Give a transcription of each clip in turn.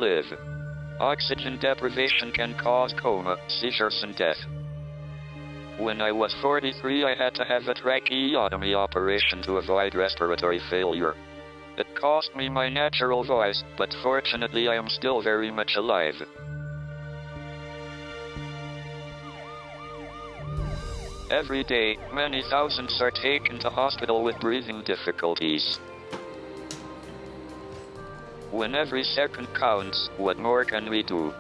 live. Oxygen deprivation can cause coma, seizures, and death. When I was 43, I had to have a tracheotomy operation to avoid respiratory failure. It cost me my natural voice, but fortunately I am still very much alive. Every day, many thousands are taken to hospital with breathing difficulties. When every second counts, what more can we do?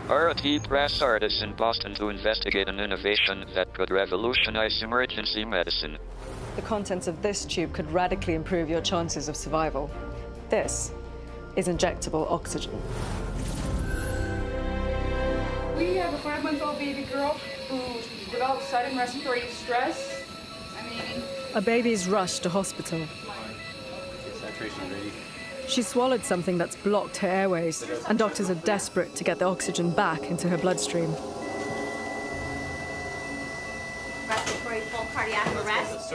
RT press artists in Boston to investigate an innovation that could revolutionize emergency medicine. The contents of this tube could radically improve your chances of survival. This is injectable oxygen. We have a 5-month-old baby girl who developed sudden respiratory distress. A baby's rushed to hospital. She swallowed something that's blocked her airways, and doctors are desperate to get the oxygen back into her bloodstream. Respiratory full cardiac arrest.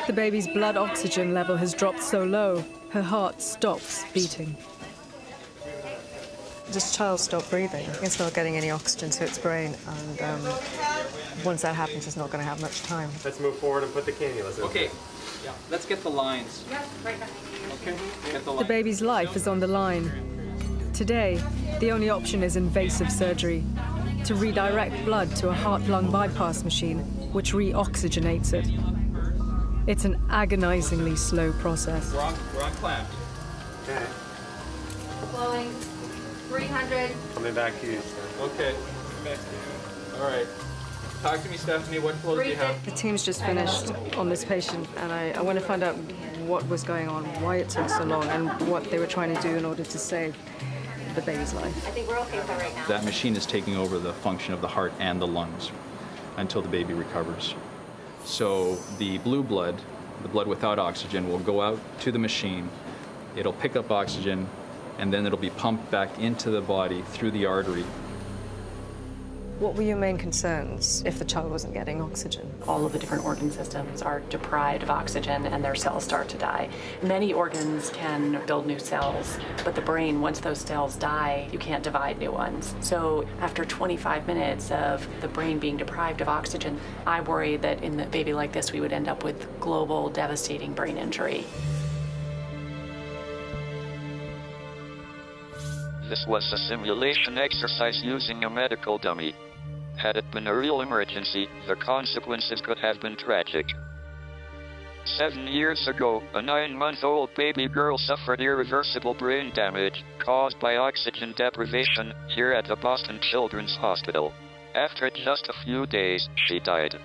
The baby's blood oxygen level has dropped so low, her heart stops beating. This child stopped breathing. It's not getting any oxygen to its brain, and once that happens, it's not going to have much time. Let's move forward and put the cannulas in. Okay, yeah, let's get the lines. Yep, right behind you. Okay, get the lines. The baby's life is on the line. Today, the only option is invasive surgery, to redirect blood to a heart-lung bypass machine, which re-oxygenates it. It's an agonizingly slow process. We're on clamp. Okay. Flowing 300. Coming back to you. Okay, back to you. All right. Talk to me, Stephanie. What flows do you have? The team's just finished on this patient, and I want to find out what was going on, why it took so long, and what they were trying to do in order to save the baby's life. I think we're okay for right now. That machine is taking over the function of the heart and the lungs until the baby recovers. So the blue blood, the blood without oxygen, will go out to the machine. It'll pick up oxygen, and then it'll be pumped back into the body through the artery. What were your main concerns if the child wasn't getting oxygen? All of the different organ systems are deprived of oxygen and their cells start to die. Many organs can build new cells, but the brain, once those cells die, you can't divide new ones. So after 25 minutes of the brain being deprived of oxygen, I worry that in a baby like this, we would end up with global, devastating brain injury. This was a simulation exercise using a medical dummy. Had it been a real emergency, the consequences could have been tragic. 7 years ago, a 9-month-old baby girl suffered irreversible brain damage caused by oxygen deprivation here at the Boston Children's Hospital. After just a few days, she died.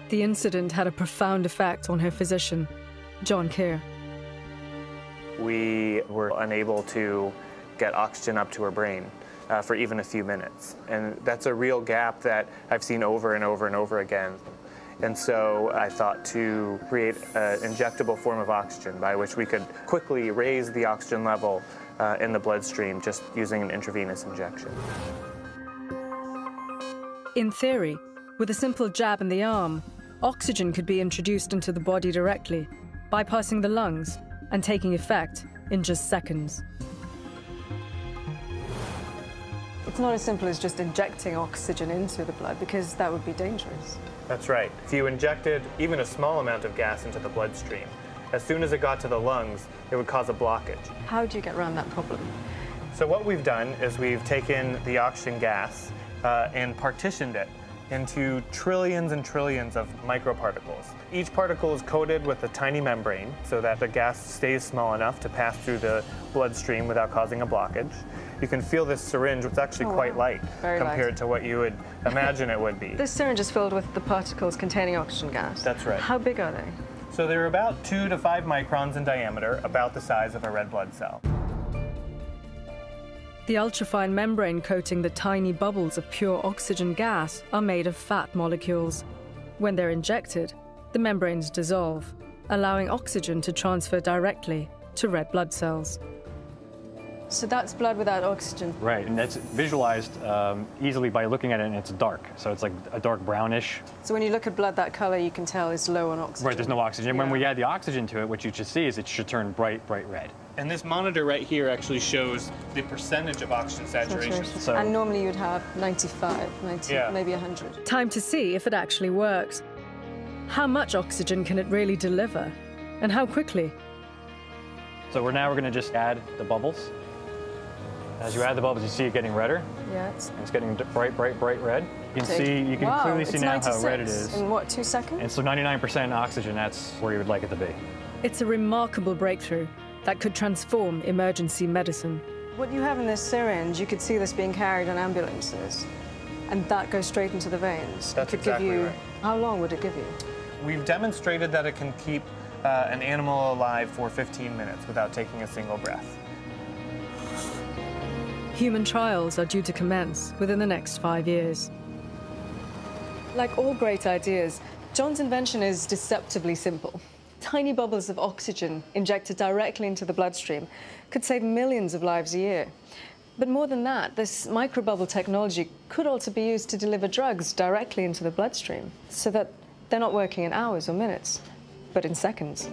The incident had a profound effect on her physician, John Kheir. We were unable to get oxygen up to her brain for even a few minutes. And that's a real gap that I've seen over and over and over again. And so I thought to create an injectable form of oxygen by which we could quickly raise the oxygen level in the bloodstream just using an intravenous injection. In theory, with a simple jab in the arm, oxygen could be introduced into the body directly, bypassing the lungs and taking effect in just seconds. It's not as simple as just injecting oxygen into the blood, because that would be dangerous. That's right. If you injected even a small amount of gas into the bloodstream, as soon as it got to the lungs, it would cause a blockage. How do you get around that problem? So what we've done is we've taken the oxygen gas and partitioned it into trillions and trillions of microparticles. Each particle is coated with a tiny membrane so that the gas stays small enough to pass through the bloodstream without causing a blockage. You can feel this syringe, which is actually quite light compared to what you would imagine it would be. This syringe is filled with the particles containing oxygen gas. That's right. How big are they? So they're about 2 to 5 microns in diameter, about the size of a red blood cell. The ultrafine membrane coating the tiny bubbles of pure oxygen gas are made of fat molecules. When they're injected, the membranes dissolve, allowing oxygen to transfer directly to red blood cells. So that's blood without oxygen. Right, and that's visualized easily by looking at it, and it's dark. So it's like a dark brownish. So when you look at blood, that color you can tell is low on oxygen. Right, there's no oxygen. Yeah. When we add the oxygen to it, what you should see is it should turn bright, bright red. And this monitor right here actually shows the percentage of oxygen saturation. So, and normally you'd have 95, 90, Yeah. maybe 100. Time to see if it actually works. How much oxygen can it really deliver? And how quickly? so now we're going to just add the bubbles. As you add the bubbles, you see it getting redder. Yeah. It's getting bright, bright, bright red. You can Wow, clearly see it's now 96 how red it is. in what, 2 seconds? And so 99% oxygen, that's where you would like it to be. It's a remarkable breakthrough that could transform emergency medicine. What you have in this syringe, you could see this being carried on ambulances, and that goes straight into the veins. That's it could exactly give you, right. How long would it give you? We've demonstrated that it can keep an animal alive for 15 minutes without taking a single breath. Human trials are due to commence within the next 5 years. Like all great ideas, John's invention is deceptively simple. Tiny bubbles of oxygen injected directly into the bloodstream could save millions of lives a year. But more than that, this microbubble technology could also be used to deliver drugs directly into the bloodstream, so that they're not working in hours or minutes, but in seconds.